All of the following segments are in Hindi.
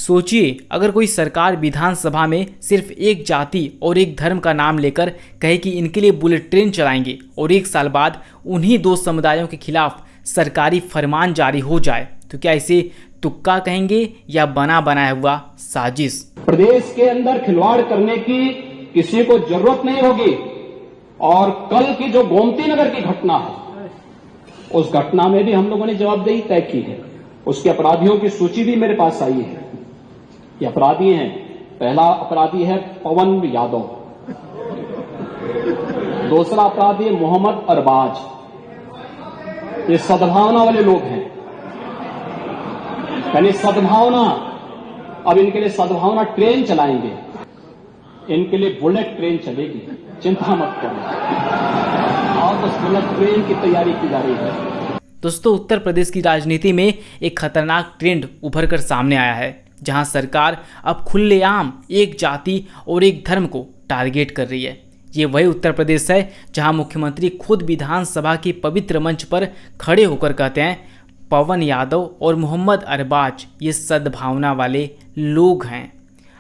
सोचिए, अगर कोई सरकार विधानसभा में सिर्फ एक जाति और एक धर्म का नाम लेकर कहे कि इनके लिए बुलेट ट्रेन चलाएंगे और एक साल बाद उन्हीं दो समुदायों के खिलाफ सरकारी फरमान जारी हो जाए, तो क्या इसे तुक्का कहेंगे या बना बनाया हुआ साजिश? प्रदेश के अंदर खिलवाड़ करने की किसी को जरूरत नहीं होगी। और कल की जो गोमती नगर की घटना है, उस घटना में भी हम लोगों ने जवाबदेही तय की है। उसके अपराधियों की सूची भी मेरे पास आई है। ये अपराधी हैं। पहला अपराधी है पवन यादव, दूसरा अपराधी है मोहम्मद अरबाज। ये सद्भावना वाले लोग हैं, यानी सद्भावना। अब इनके लिए सद्भावना ट्रेन चलाएंगे, इनके लिए बुलेट ट्रेन चलेगी, चिंता मत करो। और उस बुलेट ट्रेन की तैयारी की जा रही है। दोस्तों, उत्तर प्रदेश की राजनीति में एक खतरनाक ट्रेंड उभर कर सामने आया है, जहां सरकार अब खुलेआम एक जाति और एक धर्म को टारगेट कर रही है। ये वही उत्तर प्रदेश है जहां मुख्यमंत्री खुद विधानसभा के पवित्र मंच पर खड़े होकर कहते हैं पवन यादव और मोहम्मद अरबाज ये सद्भावना वाले लोग हैं।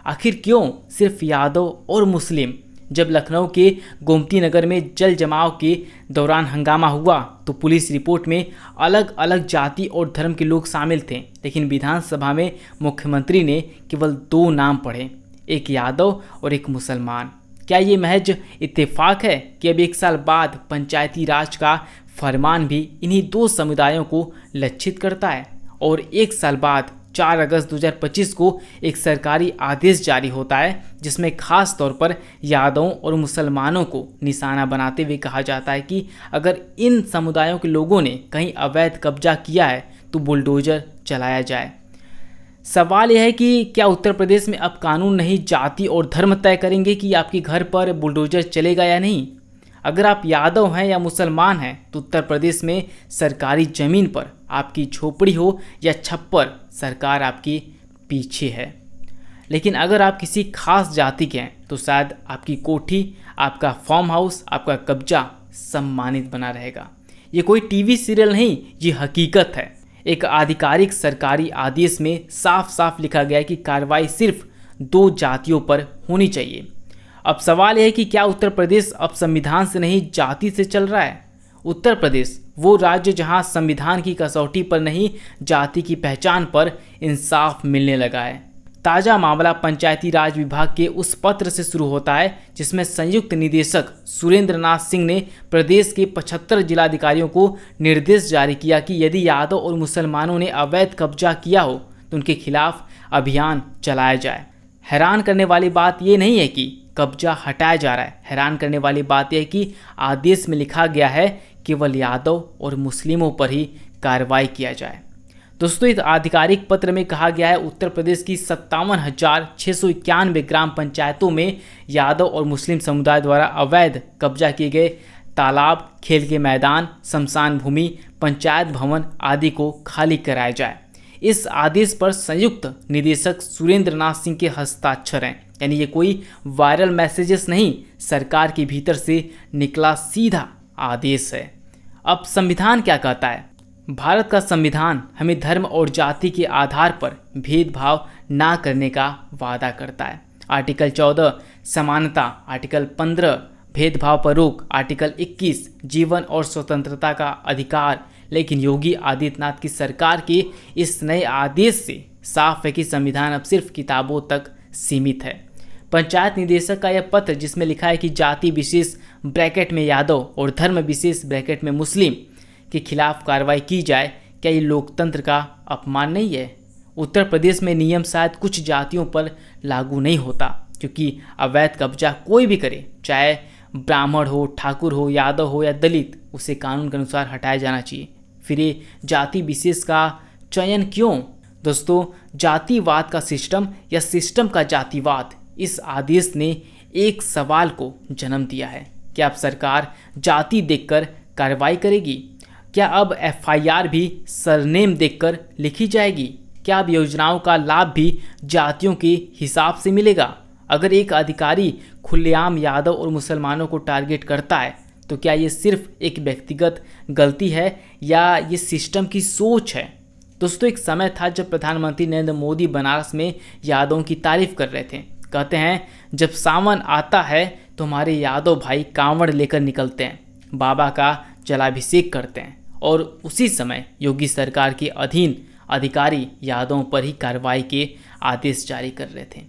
आखिर क्यों सिर्फ यादव और मुस्लिम? जब लखनऊ के गोमती नगर में जल जमाव के दौरान हंगामा हुआ तो पुलिस रिपोर्ट में अलग अलग जाति और धर्म के लोग शामिल थे, लेकिन विधानसभा में मुख्यमंत्री ने केवल दो नाम पढ़े, एक यादव और एक मुसलमान। क्या ये महज इत्तेफाक है कि अब एक साल बाद पंचायती राज का फरमान भी इन्हीं दो समुदायों को लक्षित करता है और एक साल बाद 4 अगस्त 2025 को एक सरकारी आदेश जारी होता है जिसमें खास तौर पर यादवों और मुसलमानों को निशाना बनाते हुए कहा जाता है कि अगर इन समुदायों के लोगों ने कहीं अवैध कब्जा किया है तो बुलडोजर चलाया जाए। सवाल यह है कि क्या उत्तर प्रदेश में अब कानून नहीं जाति और धर्म तय करेंगे कि आपके घर पर बुलडोजर चलेगा या नहीं? अगर आप यादव हैं या मुसलमान हैं तो उत्तर प्रदेश में सरकारी ज़मीन पर आपकी झोपड़ी हो या छप्पर, सरकार आपके पीछे है। लेकिन अगर आप किसी खास जाति के हैं तो शायद आपकी कोठी, आपका फार्म हाउस, आपका कब्जा सम्मानित बना रहेगा। ये कोई टीवी सीरियल नहीं, ये हकीकत है। एक आधिकारिक सरकारी आदेश में साफ साफ लिखा गया है कि कार्रवाई सिर्फ 2 जातियों पर होनी चाहिए। अब सवाल यह है कि क्या उत्तर प्रदेश अब संविधान से नहीं जाति से चल रहा है? उत्तर प्रदेश वो राज्य जहां संविधान की कसौटी पर नहीं जाति की पहचान पर इंसाफ मिलने लगा है। ताज़ा मामला पंचायती राज विभाग के उस पत्र से शुरू होता है जिसमें संयुक्त निदेशक सुरेंद्र नाथ सिंह ने प्रदेश के 75 जिलाधिकारियों को निर्देश जारी किया कि यदि यादव और मुसलमानों ने अवैध कब्जा किया हो तो उनके खिलाफ अभियान चलाया जाए। हैरान करने वाली बात ये नहीं है कि कब्जा हटाया जा रहा है, हैरान करने वाली बात यह है कि आदेश में लिखा गया है केवल यादव और मुस्लिमों पर ही कार्रवाई किया जाए। दोस्तों, इस आधिकारिक पत्र में कहा गया है उत्तर प्रदेश की 57,691 ग्राम पंचायतों में यादव और मुस्लिम समुदाय द्वारा अवैध कब्जा किए गए तालाब, खेल के मैदान, शमशान भूमि, पंचायत भवन आदि को खाली कराया जाए। इस आदेश पर संयुक्त निदेशक सुरेंद्र नाथ सिंह के हस्ताक्षर हैं, यानी ये कोई वायरल मैसेजेस नहीं, सरकार के भीतर से निकला सीधा आदेश है। अब संविधान क्या कहता है? भारत का संविधान हमें धर्म और जाति के आधार पर भेदभाव ना करने का वादा करता है। आर्टिकल 14 समानता, आर्टिकल 15 भेदभाव पर रोक, आर्टिकल 21 जीवन और स्वतंत्रता का अधिकार। लेकिन योगी आदित्यनाथ की सरकार के इस नए आदेश से साफ है कि संविधान अब सिर्फ किताबों तक सीमित है। पंचायत निदेशक का यह पत्र जिसमें लिखा है कि जाति विशेष ब्रैकेट में यादव और धर्म विशेष ब्रैकेट में मुस्लिम के खिलाफ कार्रवाई की जाए, क्या ये लोकतंत्र का अपमान नहीं है? उत्तर प्रदेश में नियम शायद कुछ जातियों पर लागू नहीं होता क्योंकि अवैध कब्जा कोई भी करे, चाहे ब्राह्मण हो, ठाकुर हो, यादव हो या दलित, उसे कानून के अनुसार हटाया जाना चाहिए। फिर ये जाति विशेष का चयन क्यों? दोस्तों, जातिवाद का सिस्टम या सिस्टम का जातिवाद, इस आदेश ने एक सवाल को जन्म दिया है। क्या अब सरकार जाति देखकर कार्रवाई करेगी? क्या अब एफआईआर भी सरनेम देखकर लिखी जाएगी? क्या अब योजनाओं का लाभ भी जातियों के हिसाब से मिलेगा? अगर एक अधिकारी खुलेआम यादव और मुसलमानों को टारगेट करता है तो क्या ये सिर्फ एक व्यक्तिगत गलती है या ये सिस्टम की सोच है? दोस्तों एक समय था जब प्रधानमंत्री नरेंद्र मोदी बनारस में यादवों की तारीफ कर रहे थे। कहते हैं जब सावन आता है तो हमारे यादव भाई कांवड़ लेकर निकलते हैं, बाबा का जलाभिषेक करते हैं और उसी समय योगी सरकार के अधीन अधिकारी यादवों पर ही कार्रवाई के आदेश जारी कर रहे थे।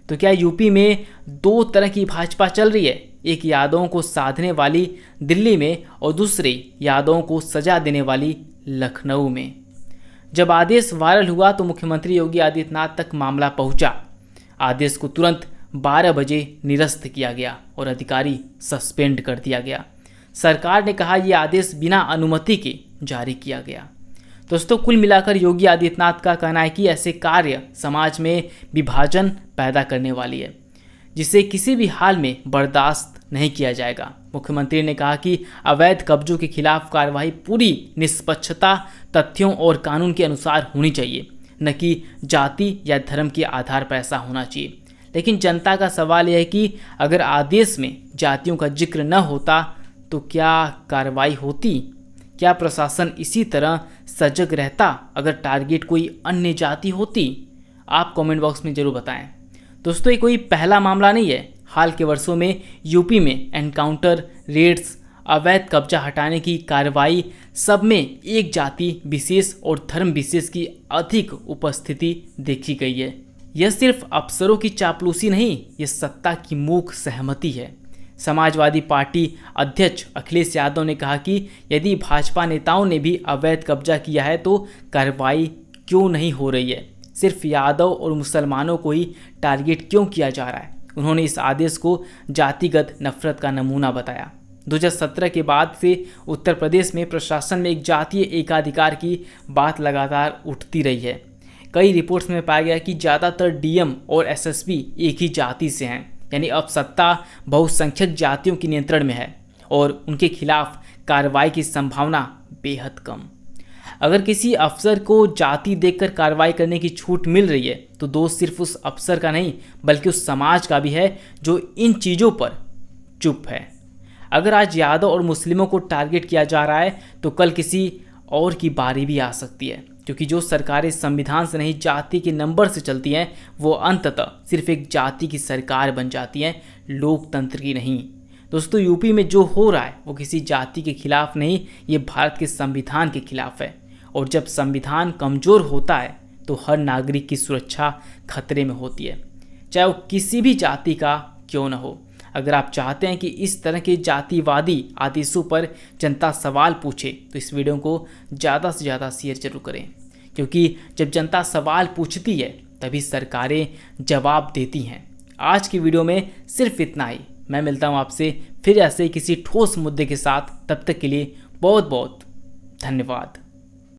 तो क्या यूपी में दो तरह की भाजपा चल रही है, एक यादवों को साधने वाली दिल्ली में और दूसरे यादवों को सजा देने वाली लखनऊ में। जब आदेश वायरल हुआ तो मुख्यमंत्री योगी आदित्यनाथ तक मामला पहुंचा। आदेश को तुरंत 12 बजे निरस्त किया गया और अधिकारी सस्पेंड कर दिया गया। सरकार ने कहा यह आदेश बिना अनुमति के जारी किया गया। दोस्तों कुल मिलाकर योगी आदित्यनाथ का कहना है कि ऐसे कार्य समाज में विभाजन पैदा करने वाली है, जिसे किसी भी हाल में बर्दाश्त नहीं किया जाएगा। मुख्यमंत्री ने कहा कि अवैध कब्जों के खिलाफ कार्रवाई पूरी निष्पक्षता, तथ्यों और कानून के अनुसार होनी चाहिए, न कि जाति या धर्म के आधार पर ऐसा होना चाहिए। लेकिन जनता का सवाल यह है कि अगर आदेश में जातियों का जिक्र न होता तो क्या कार्रवाई होती? क्या प्रशासन इसी तरह सजग रहता अगर टारगेट कोई अन्य जाति होती? आप कमेंट बॉक्स में जरूर बताएं। दोस्तों ये कोई पहला मामला नहीं है। हाल के वर्षों में यूपी में एनकाउंटर, रेड्स, अवैध कब्जा हटाने की कार्रवाई, सब में एक जाति विशेष और धर्म विशेष की अधिक उपस्थिति देखी गई है। यह सिर्फ अफसरों की चापलूसी नहीं, ये सत्ता की मूक सहमति है। समाजवादी पार्टी अध्यक्ष अखिलेश यादव ने कहा कि यदि भाजपा नेताओं ने भी अवैध कब्जा किया है तो कार्रवाई क्यों नहीं हो रही है? सिर्फ यादव और मुसलमानों को ही टारगेट क्यों किया जा रहा है? उन्होंने इस आदेश को जातिगत नफरत का नमूना बताया। 2017 के बाद से उत्तर प्रदेश में प्रशासन में एक जातीय एकाधिकार की बात लगातार उठती रही है। कई रिपोर्ट्स में पाया गया कि ज़्यादातर डीएम और एसएसपी एक ही जाति से हैं, यानी अब सत्ता बहुसंख्यक जातियों के नियंत्रण में है और उनके खिलाफ कार्रवाई की संभावना बेहद कम। अगर किसी अफसर को जाति देखकर कार्रवाई करने की छूट मिल रही है तो दोष सिर्फ उस अफसर का नहीं बल्कि उस समाज का भी है जो इन चीज़ों पर चुप है। अगर आज यादव और मुस्लिमों को टारगेट किया जा रहा है तो कल किसी और की बारी भी आ सकती है, क्योंकि जो सरकारें संविधान से नहीं जाति के नंबर से चलती हैं वो अंततः सिर्फ एक जाति की सरकार बन जाती हैं, लोकतंत्र की नहीं। दोस्तों यूपी में जो हो रहा है वो किसी जाति के खिलाफ नहीं, ये भारत के संविधान के खिलाफ है। और जब संविधान कमज़ोर होता है तो हर नागरिक की सुरक्षा खतरे में होती है, चाहे वो किसी भी जाति का क्यों न हो। अगर आप चाहते हैं कि इस तरह के जातिवादी आदेशों पर जनता सवाल पूछे तो इस वीडियो को ज़्यादा से ज़्यादा शेयर जरूर करें, क्योंकि जब जनता सवाल पूछती है तभी सरकारें जवाब देती हैं। आज की वीडियो में सिर्फ इतना ही। मैं मिलता हूँ आपसे फिर ऐसे किसी ठोस मुद्दे के साथ। तब तक के लिए बहुत बहुत धन्यवाद।